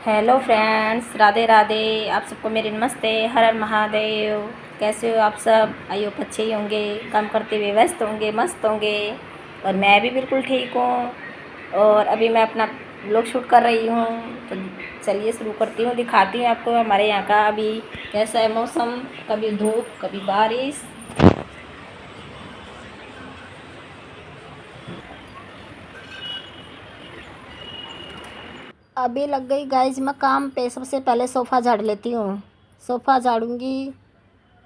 Hello friends, Radhe Radhe. आप सबको मेरे नमस्ते। हर हर महादेव। कैसे हो आप सब? आई होप अच्छे ही होंगे, काम करते हुए व्यस्त होंगे, मस्त होंगे। और मैं भी बिल्कुल ठीक हूँ। और अभी मैं अपना व्लॉग शूट कर रही हूँ, तो चलिए शुरू करती हूँ। दिखाती हूँ आपको हमारे यहाँ का अभी कैसा है मौसम। कभी धूप, कभी बारिश। अभी लग गई गाइज मैं काम पे। सबसे पहले सोफ़ा झाड़ लेती हूँ। सोफ़ा झाड़ूंगी,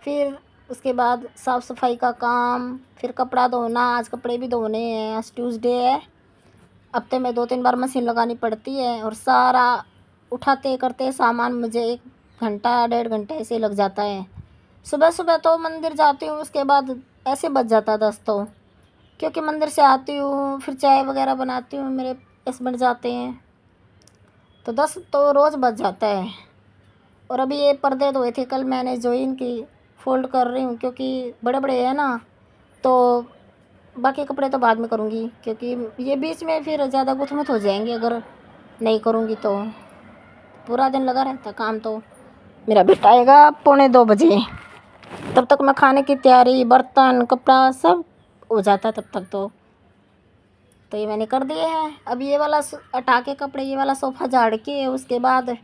फिर उसके बाद साफ़ सफाई का काम, फिर कपड़ा धोना। आज कपड़े भी धोने हैं, आज ट्यूसडे है। हफ्ते में 2-3 बार मशीन लगानी पड़ती है। और सारा उठाते करते सामान मुझे 1 घंटा 1.5 घंटा ऐसे लग जाता है। सुबह सुबह तो मंदिर जाती हूँ, उसके बाद ऐसे बच जाता 10 तो, क्योंकि मंदिर से आती हूँ, फिर चाय वगैरह बनाती हूँ, मेरे हस्बैंड जाते हैं, तो 10 तो रोज़ बच जाता है। और अभी ये पर्दे धोए थे कल मैंने, जो इनकी फ़ोल्ड कर रही हूँ, क्योंकि बड़े बड़े हैं ना, तो बाकी कपड़े तो बाद में करूँगी, क्योंकि ये बीच में फिर ज़्यादा गुथमुथ हो जाएंगे अगर नहीं करूँगी तो। पूरा दिन लगा रहता काम। तो मेरा बेटा आएगा 1:45 बजे, तब तक मैं खाने की तैयारी, बर्तन, कपड़ा सब हो जाता तब तक तो ये मैंने कर दिए हैं। अब ये वाला हटा के कपड़े, ये वाला सोफ़ा झाड़ के उसके बाद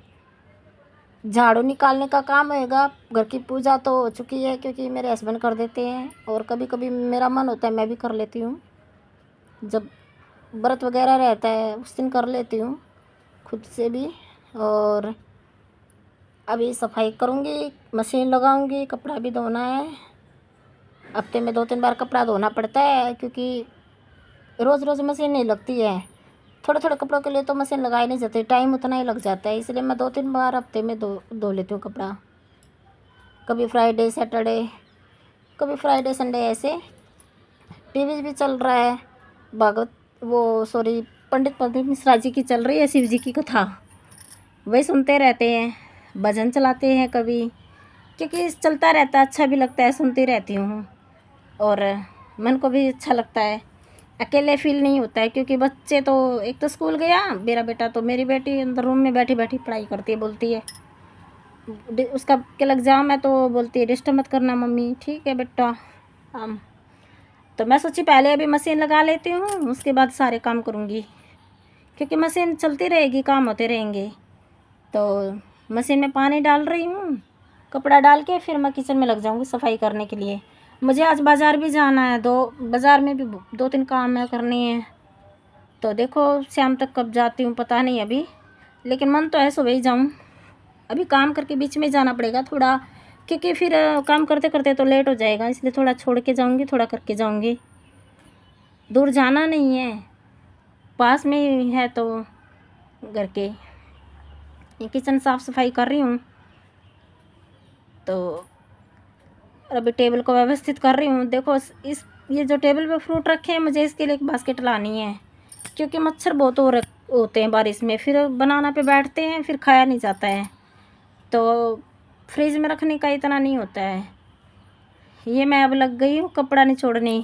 झाड़ू निकालने का काम होएगा। घर की पूजा तो हो चुकी है, क्योंकि मेरे हस्बैंड कर देते हैं, और कभी कभी मेरा मन होता है मैं भी कर लेती हूँ। जब व्रत वगैरह रहता है उस दिन कर लेती हूँ खुद से भी। और अभी सफाई करूँगी, मशीन लगाऊँगी, कपड़ा भी धोना है। हफ्ते में 2-3 बार कपड़ा धोना पड़ता है, क्योंकि रोज़ रोज़ मशीन नहीं लगती है। थोड़े थोड़े कपड़ों के लिए तो मशीन लगाई नहीं जाती, टाइम उतना ही लग जाता है, इसलिए मैं 2-3 बार हफ्ते में धो लेती हूँ कपड़ा। कभी फ्राइडे सैटरडे, कभी फ्राइडे संडे ऐसे। टीवी भी चल रहा है, भागवत पंडित प्रदीप मिश्रा जी की चल रही है, शिव जी की कथा, वही सुनते रहते हैं। भजन चलाते हैं कभी, क्योंकि चलता रहता है, अच्छा भी लगता है, सुनती रहती हूँ। और मन को भी अच्छा लगता है, अकेले फील नहीं होता है। क्योंकि बच्चे तो, एक तो स्कूल गया मेरा बेटा, तो मेरी बेटी अंदर रूम में बैठी बैठी पढ़ाई करती है, बोलती है उसका कल एग्ज़ाम है, तो बोलती है डिस्टर्ब मत करना मम्मी। ठीक है बेटा। हम तो मैं सोची पहले अभी मशीन लगा लेती हूँ, उसके बाद सारे काम करूँगी, क्योंकि मशीन चलती रहेगी, काम होते रहेंगे। तो मशीन में पानी डाल रही हूँ, कपड़ा डाल के फिर मैं किचन में लग जाऊँगी सफाई करने के लिए। मुझे आज बाज़ार भी जाना है, बाज़ार में भी 2-3 काम है करनी है। तो देखो शाम तक कब जाती हूँ पता नहीं अभी, लेकिन मन तो है सुबह ही जाऊँ। अभी काम करके बीच में जाना पड़ेगा थोड़ा, क्योंकि फिर काम करते करते तो लेट हो जाएगा, इसलिए थोड़ा छोड़ के जाऊँगी, थोड़ा करके जाऊँगी। दूर जाना नहीं है, पास में ही है। तो घर के ये किचन साफ़ सफाई कर रही हूँ, तो अभी टेबल को व्यवस्थित कर रही हूँ। देखो ये जो टेबल पे फ्रूट रखे हैं, मुझे इसके लिए एक बास्केट लानी है, क्योंकि मच्छर बहुत होते हैं बारिश में, फिर बनाना पे बैठते हैं, फिर खाया नहीं जाता है। तो फ्रिज में रखने का इतना नहीं होता है। ये मैं अब लग गई हूँ कपड़ा निचोड़ने।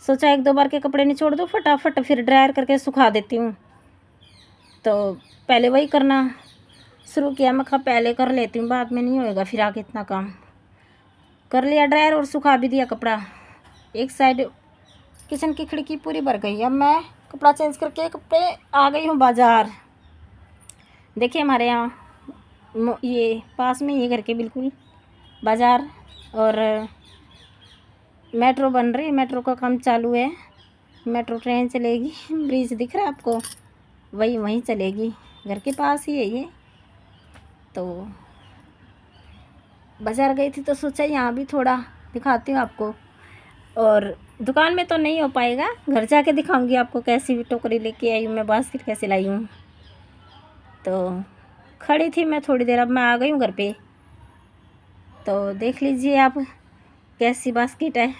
सोचा 1-2 बार के कपड़े निचोड़ दूँ फटाफट, फिर ड्रायर करके सुखा देती हूँ। तो पहले वही करना शुरू किया, मैं कहा पहले कर लेती हूँ, बाद में नहीं होएगा फिर आगे इतना काम। कर लिया ड्रायर और सुखा भी दिया कपड़ा। एक साइड किचन की खिड़की पूरी भर गई। अब मैं कपड़ा चेंज करके कपड़े आ गई हूँ बाज़ार। देखिए हमारे यहाँ ये पास में, ये घर के बिल्कुल बाज़ार, और मेट्रो बन रही है, मेट्रो का काम चालू है। मेट्रो ट्रेन चलेगी, ब्रिज दिख रहा है आपको, वहीं चलेगी, घर के पास ही है ये। तो बाज़ार गई थी तो सोचा यहाँ भी थोड़ा दिखाती हूँ आपको। और दुकान में तो नहीं हो पाएगा, घर जाके दिखाऊंगी आपको कैसी भी टोकरी लेके आई हूँ मैं, बास्केट कैसे लाई हूँ। तो खड़ी थी मैं थोड़ी देर, अब मैं आ गई हूँ घर पे। तो देख लीजिए आप कैसी बास्केट है।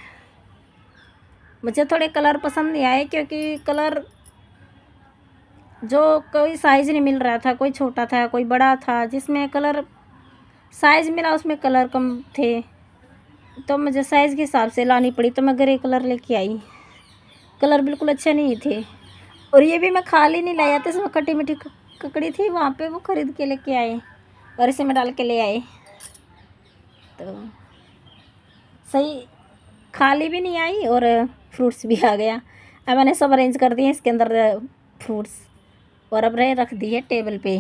मुझे थोड़े कलर पसंद नहीं आए, क्योंकि कलर जो कोई साइज़ नहीं मिल रहा था, कोई छोटा था कोई बड़ा था, जिसमें कलर साइज़ मिला उसमें कलर कम थे, तो मुझे साइज़ के हिसाब से लानी पड़ी। तो मैं ग्रे कलर लेके आई, कलर बिल्कुल अच्छे नहीं थे। और ये भी मैं खाली नहीं लाया था, इसमें खट्टी मीठी ककड़ी थी वहाँ पे, वो ख़रीद के लेके आए और इसे में डाल के ले आए। तो सही खाली भी नहीं आई और फ्रूट्स भी आ गया। अब मैंने सब अरेंज कर दिए इसके अंदर फ्रूट्स, और अब रख दिए टेबल पे।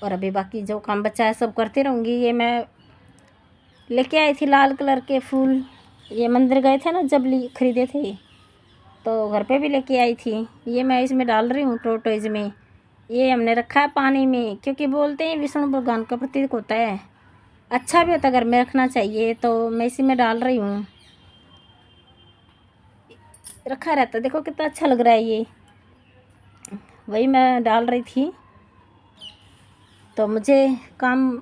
और अभी बाकी जो काम बचा है सब करती रहूँगी। ये मैं लेके आई थी लाल कलर के फूल, ये मंदिर गए थे ना जब खरीदे थे, तो घर पे भी लेके आई थी। ये मैं इसमें डाल रही हूँ टोटोइज में। ये हमने रखा है पानी में, क्योंकि बोलते हैं विष्णु भगवान का प्रतीक होता है, अच्छा भी होता है घर में रखना चाहिए, तो मैं इसी में डाल रही हूँ। रखा रहता, देखो कितना अच्छा लग रहा है ये, वही मैं डाल रही थी। तो मुझे काम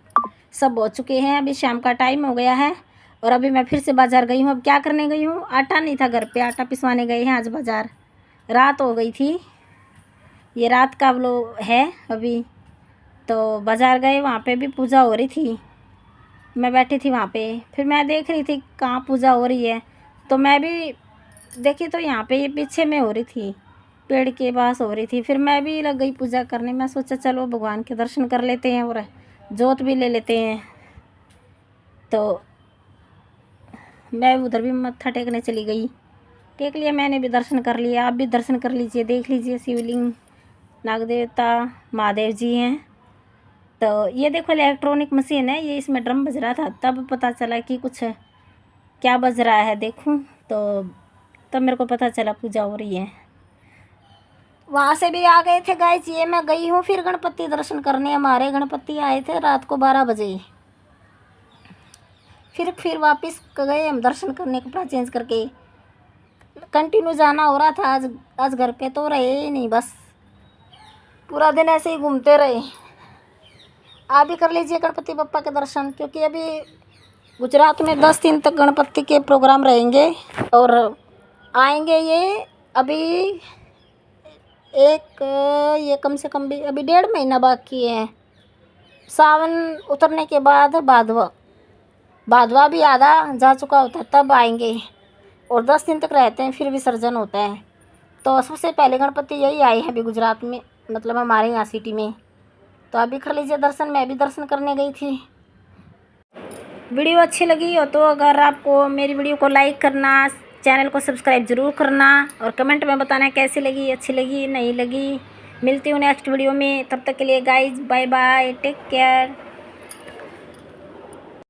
सब हो चुके हैं, अभी शाम का टाइम हो गया है और अभी मैं फिर से बाज़ार गई हूँ। अब क्या करने गई हूँ, आटा नहीं था घर पे, आटा पिसवाने गए हैं आज बाज़ार। रात हो गई थी, ये रात का वो है अभी। तो बाज़ार गए, वहाँ पे भी पूजा हो रही थी, मैं बैठी थी वहाँ पे। फिर मैं देख रही थी कहाँ पूजा हो रही है, तो मैं भी देखी, तो यहाँ पे ये पीछे में हो रही थी, पेड़ के पास हो रही थी। फिर मैं भी लग गई पूजा करने। मैं सोचा चलो भगवान के दर्शन कर लेते हैं और जोत भी ले लेते हैं। तो मैं उधर भी मत्था टेकने चली गई, टेक लिया मैंने भी, दर्शन कर लिया। आप भी दर्शन कर लीजिए, देख लीजिए शिवलिंग, नाग देवता, महादेव जी हैं। तो ये देखो इलेक्ट्रॉनिक मशीन है, ये इसमें ड्रम बज रहा था, तब पता चला कि कुछ क्या बज रहा है देखूं, तो तब मेरे को पता चला पूजा हो रही है। वहाँ से भी आ गए थे गाइस, ये मैं गई हूँ फिर गणपति दर्शन करने। हमारे गणपति आए थे रात को 12 बजे। फिर वापस गए हम दर्शन करने, कपड़ा चेंज करके। कंटिन्यू जाना हो रहा था आज घर पे, तो रहे ही नहीं, बस पूरा दिन ऐसे ही घूमते रहे। आप भी कर लीजिए गणपति बप्पा के दर्शन, क्योंकि अभी गुजरात में 10 दिन तक गणपति के प्रोग्राम रहेंगे और आएंगे ये अभी ये कम से कम भी अभी 1.5 महीना बाकी है। सावन उतरने के बाद भादवा भी आधा जा चुका होता है, तब आएंगे और 10 दिन तक रहते हैं, फिर विसर्जन होता है। तो सबसे पहले गणपति यही आए हैं अभी गुजरात में, मतलब हमारे यहाँ सिटी में। तो आप भी कर लीजिए दर्शन, मैं भी दर्शन करने गई थी। वीडियो अच्छी लगी हो तो अगर आपको मेरी वीडियो को लाइक करना, चैनल को सब्सक्राइब ज़रूर करना और कमेंट में बताना कैसी लगी, अच्छी लगी नहीं लगी। मिलती हूँ नेक्स्ट वीडियो में, तब तक के लिए guys bye bye, take care.